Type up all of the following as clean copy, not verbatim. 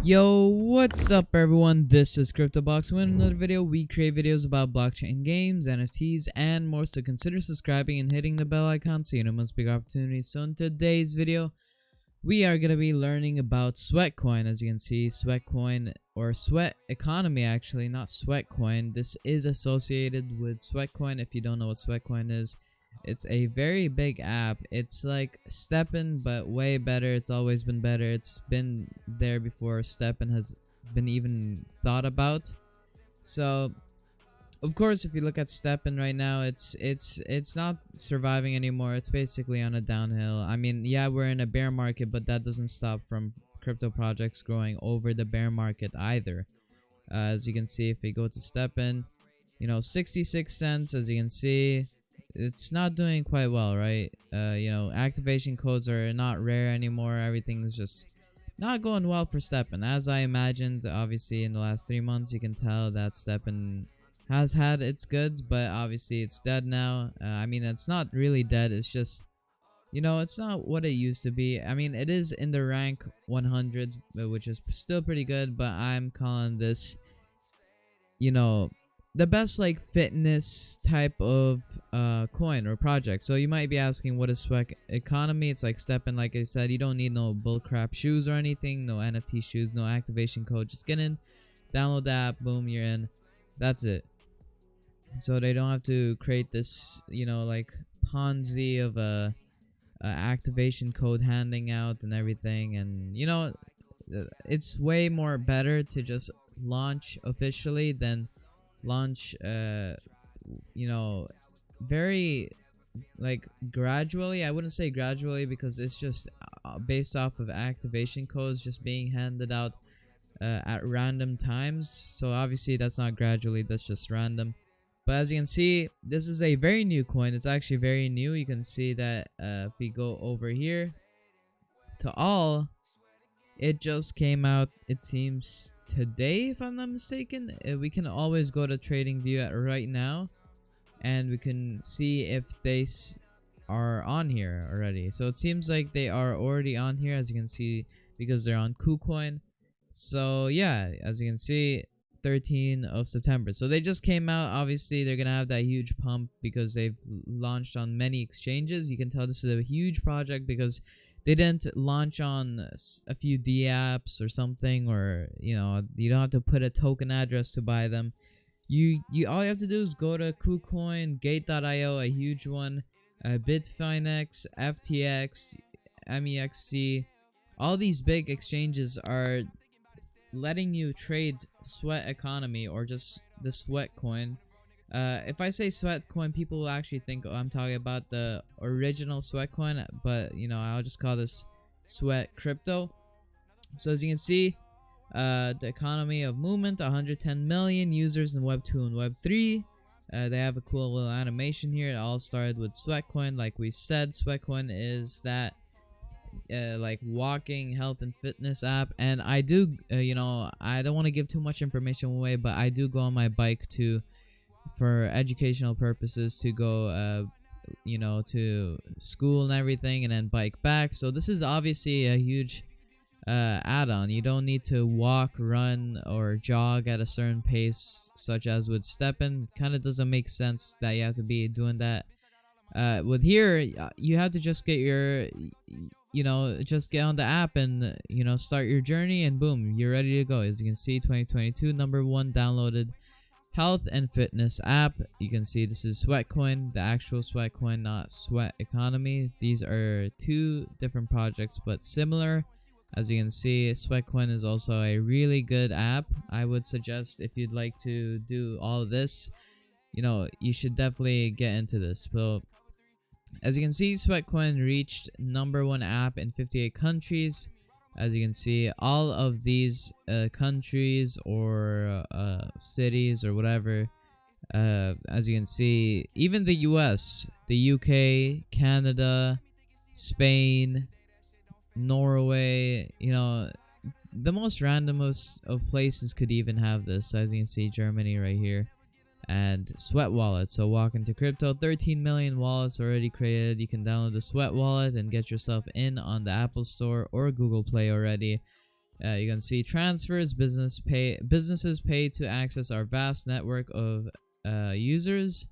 Yo, what's up everyone? This is CryptoBox. In another video, we create videos about blockchain games, NFTs, and more, so consider subscribing and hitting the bell icon so you know most big opportunities. So in today's video, we are going to be learning about Sweatcoin. As you can see, Sweatcoin, or Sweat Economy actually, not Sweatcoin. This is associated with Sweatcoin. If you don't know what Sweatcoin is, it's a very big app. It's like Steppen, but way better. It's always been better. It's been there before Steppen has been even thought about. So, of course, if you look at Steppen right now, it's not surviving anymore. It's basically on a downhill. I mean, yeah, we're in a bear market, but that doesn't stop from crypto projects growing over the bear market either. As you can see, if we go to Steppen, 66 cents. As you can see, it's not doing quite well, right? Activation codes are not rare anymore. Everything's just not going well for Steppen. As I imagined, obviously, in the last 3 months, you can tell that Steppen has had its goods, but obviously it's dead now. I mean, it's not really dead. It's just, it's not what it used to be. I mean, it is in the rank 100, which is still pretty good, but I'm calling this, the best like fitness type of coin or project. So you might be asking, what is Sweat Economy? It's like Steppen. Like I said, you don't need no bullcrap shoes or anything, no NFT shoes, no activation code. Just get in, download the app, boom, you're in. That's it. So they don't have to create this, like Ponzi of a activation code handing out and everything. And it's way more better to just launch officially than launch very like gradually. I wouldn't say gradually, because it's just based off of activation codes just being handed out at random times. So obviously that's not gradually, that's just random. But as you can see, this is a very new coin. It's actually very new. You can see that if we go over here to all, it just came out, it seems, today, if I'm not mistaken. We can always go to TradingView right now, and we can see if they are on here already. So it seems like they are already on here, as you can see, because they're on KuCoin. So yeah, as you can see, 13th of September. So they just came out. Obviously, they're gonna have that huge pump because they've launched on many exchanges. You can tell this is a huge project because they didn't launch on a few D apps or something, or you don't have to put a token address to buy them. You all you have to do is go to KuCoin, Gate.io, a huge one, Bitfinex, FTX, MEXC. All these big exchanges are letting you trade Sweat Economy, or just the Sweatcoin. If I say Sweatcoin, people will actually think, oh, I'm talking about the original Sweatcoin, but I'll just call this Sweat Crypto. So as you can see, the economy of movement, 110 million users in Web 2 and Web 3. They have a cool little animation here. It all started with Sweatcoin. Like we said, Sweatcoin is that like walking health and fitness app. And I do I don't want to give too much information away, but I do go on my bike for educational purposes, to go to school and everything, and then bike back. So this is obviously a huge add-on. You don't need to walk, run, or jog at a certain pace, such as with Steppen. Kind of doesn't make sense that you have to be doing that. With here, you have to just get your just get on the app and start your journey, and boom, you're ready to go. As you can see, 2022 #1 downloaded health and fitness app. You can see this is Sweatcoin, the actual Sweatcoin, not Sweat Economy. These are two different projects, but similar. As you can see, Sweatcoin is also a really good app. I would suggest, if you'd like to do all of this, you should definitely get into this. So as you can see, Sweatcoin reached #1 app in 58 countries. As you can see, all of these countries or cities or whatever, as you can see, even the US, the UK, Canada, Spain, Norway, the most randomest of places could even have this. As you can see, Germany right here. And Sweat Wallet. So walk into crypto, 13 million wallets already created. You can download the Sweat Wallet and get yourself in on the Apple Store or Google Play already. You can see transfers. Businesses pay to access our vast network of users.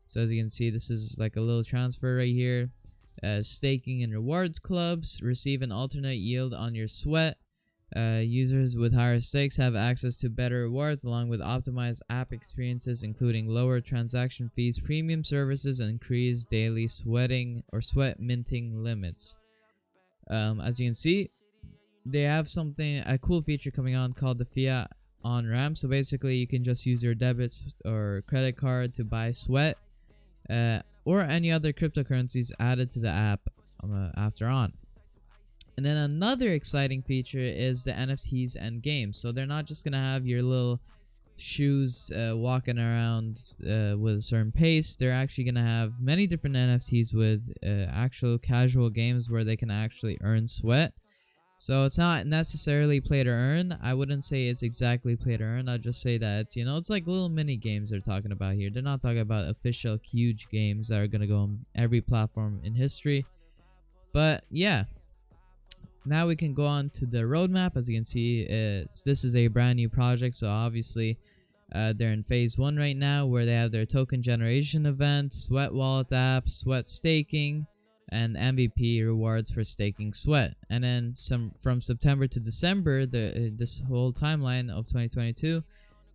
So as you can see, this is like a little transfer right here. Staking and rewards clubs. Receive an alternate yield on your sweat. Users with higher stakes have access to better rewards along with optimized app experiences, including lower transaction fees, premium services, and increased daily sweating or sweat minting limits. As you can see, they have a cool feature coming on called the fiat on ramp. So basically, you can just use your debit or credit card to buy sweat, or any other cryptocurrencies added to the app after on. And then another exciting feature is the NFTs and games. So they're not just gonna have your little shoes walking around with a certain pace. They're actually gonna have many different NFTs with actual casual games where they can actually earn sweat. So it's not necessarily play to earn. I wouldn't say it's exactly play to earn. I'll just say that it's like little mini games they're talking about here. They're not talking about official huge games that are gonna go on every platform in history. But yeah. Now we can go on to the roadmap. As you can see, this is a brand new project, so obviously they're in phase 1 right now, where they have their token generation event, sweat wallet app, sweat staking, and MVP rewards for staking sweat. And then from September to December, this whole timeline of 2022,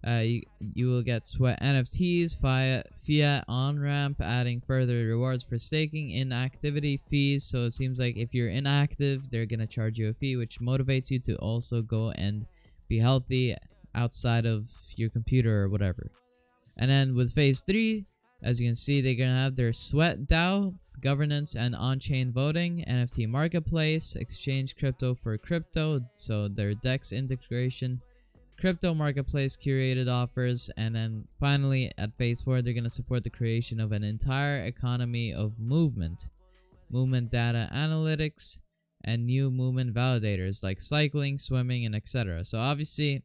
you will get sweat NFTs, fiat on ramp, adding further rewards for staking, inactivity fees. So it seems like if you're inactive, they're gonna charge you a fee, which motivates you to also go and be healthy outside of your computer or whatever. And then with phase 3, as you can see, they're gonna have their sweat DAO governance and on-chain voting, NFT marketplace, exchange crypto for crypto, so their DEX integration, crypto marketplace curated offers, and then finally at phase 4 they're going to support the creation of an entire economy of movement data analytics, and new movement validators like cycling, swimming, and etc. So obviously,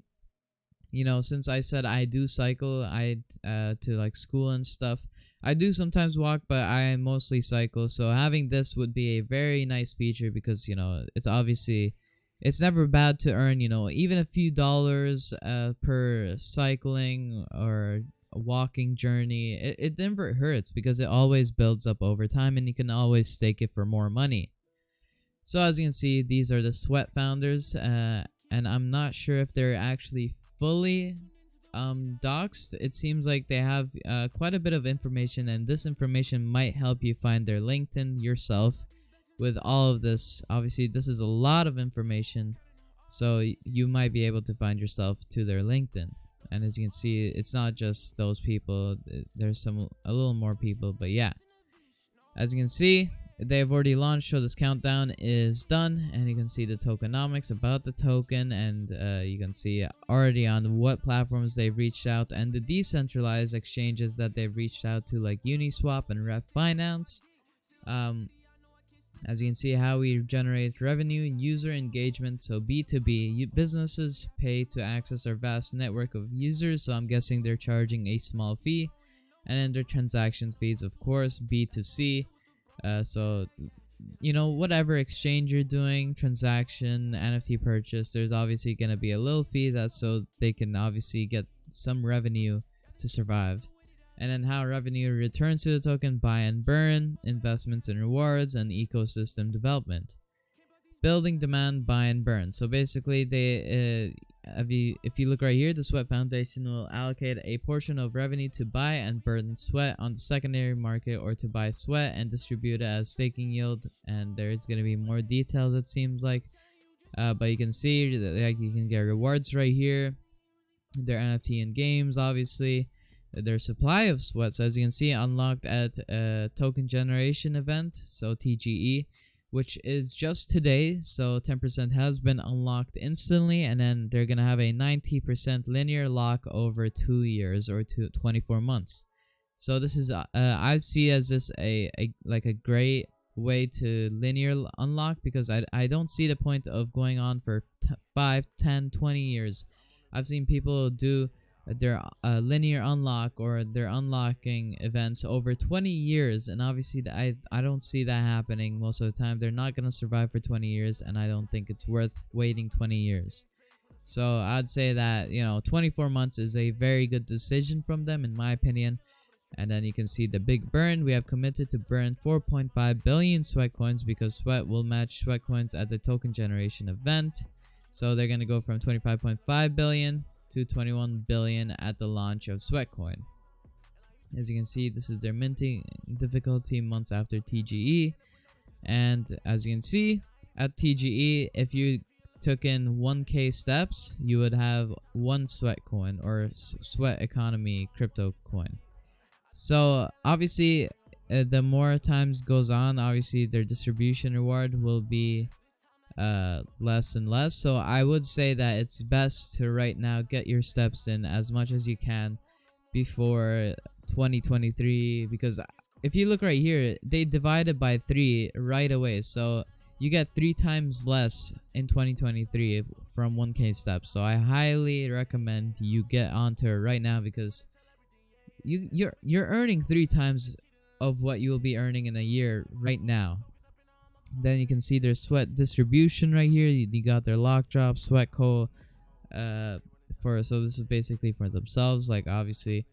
since I said I do cycle, to like school and stuff, I do sometimes walk, but I mostly cycle. So having this would be a very nice feature because it's never bad to earn, even a few dollars per cycling or a walking journey. It never hurts because it always builds up over time and you can always stake it for more money. So as you can see, these are the Sweat founders, and I'm not sure if they're actually fully doxed. It seems like they have quite a bit of information, and this information might help you find their LinkedIn yourself. With all of this, obviously this is a lot of information, so you might be able to find yourself to their LinkedIn. And as you can see, it's not just those people, there's a little more people. But yeah, as you can see, they've already launched, so this countdown is done, and you can see the tokenomics about the token, and you can see already on what platforms they've reached out, and the decentralized exchanges that they've reached out to, like Uniswap and Ref Finance. As you can see, how we generate revenue and user engagement. So B2B, businesses pay to access our vast network of users, so I'm guessing they're charging a small fee. And then their transaction fees, of course. B2C, so whatever exchange you're doing, transaction, NFT purchase, there's obviously going to be a little fee, that's so they can obviously get some revenue to survive. And then how revenue returns to the token: buy and burn, investments and rewards, and ecosystem development. Building demand, buy and burn. So basically, if you look right here, the Sweat Foundation will allocate a portion of revenue to buy and burn sweat on the secondary market, or to buy sweat and distribute it as staking yield. And there's going to be more details, it seems like. But you can see that you can get rewards right here. Their NFT and games, obviously. Their supply of sweats, as you can see, unlocked at a token generation event, so TGE, which is just today. So 10% has been unlocked instantly, and then they're gonna have a 90% linear lock over 2 years or 24 months. So this is I see as this a great way to linear unlock, because I don't see the point of going on for 5, 10, 20 years. I've seen people do their linear unlock or their unlocking events over 20 years, and obviously I don't see that happening most of the time. They're not going to survive for 20 years, and I don't think it's worth waiting 20 years. So I'd say that 24 months is a very good decision from them, in my opinion. And then you can see the big burn. We have committed to burn 4.5 billion sweat coins because Sweat will match sweat coins at the token generation event. So they're going to go from 25.5 billion to 21 billion at the launch of Sweatcoin. As you can see, this is their minting difficulty months after TGE. And as you can see, at TGE, if you took in 1k steps, you would have one sweat coin or sweat economy crypto coin. So obviously, the more times goes on, obviously their distribution reward will be less and less. So I would say that it's best to right now get your steps in as much as you can before 2023, because if you look right here, they divided by 3 right away. So you get 3 times less in 2023 from 1k steps. So I highly recommend you get onto it right now, because you're earning 3 times of what you will be earning in a year right now. Then you can see their sweat distribution right here. You got their lock drop, Sweatco, so this is basically for themselves. Like obviously,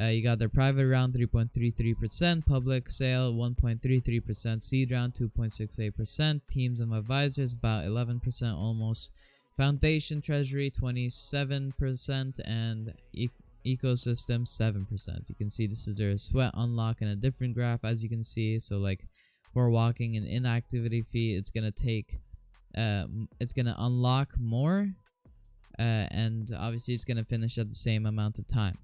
you got their private round 3.33%, public sale 1.33%, seed round 2.68%, teams and advisors about 11% almost, foundation treasury 27%, and ecosystem 7%. You can see this is their sweat unlock in a different graph, as you can see. So like for walking and inactivity fee, it's gonna unlock more, and obviously it's gonna finish at the same amount of time.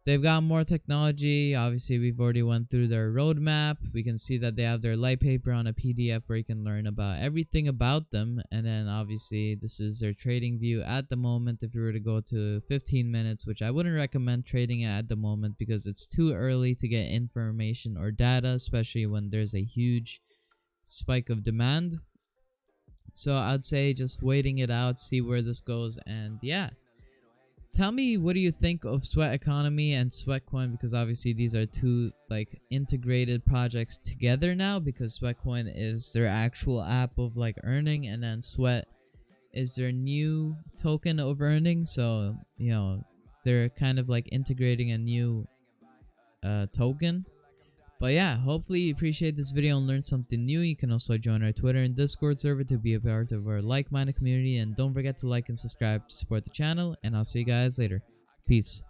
They've got more technology. Obviously, we've already went through their roadmap. We can see that they have their light paper on a PDF where you can learn about everything about them. And then obviously, this is their trading view at the moment. If you were to go to 15 minutes, which I wouldn't recommend trading at the moment because it's too early to get information or data, especially when there's a huge spike of demand. So I'd say just waiting it out, see where this goes, and yeah. Tell me, what do you think of Sweat Economy and Sweatcoin? Because obviously these are two like integrated projects together now, because Sweatcoin is their actual app of like earning, and then Sweat is their new token of earning. So they're kind of like integrating a new token. But yeah, hopefully you appreciate this video and learned something new. You can also join our Twitter and Discord server to be a part of our like-minded community. And don't forget to like and subscribe to support the channel. And I'll see you guys later. Peace.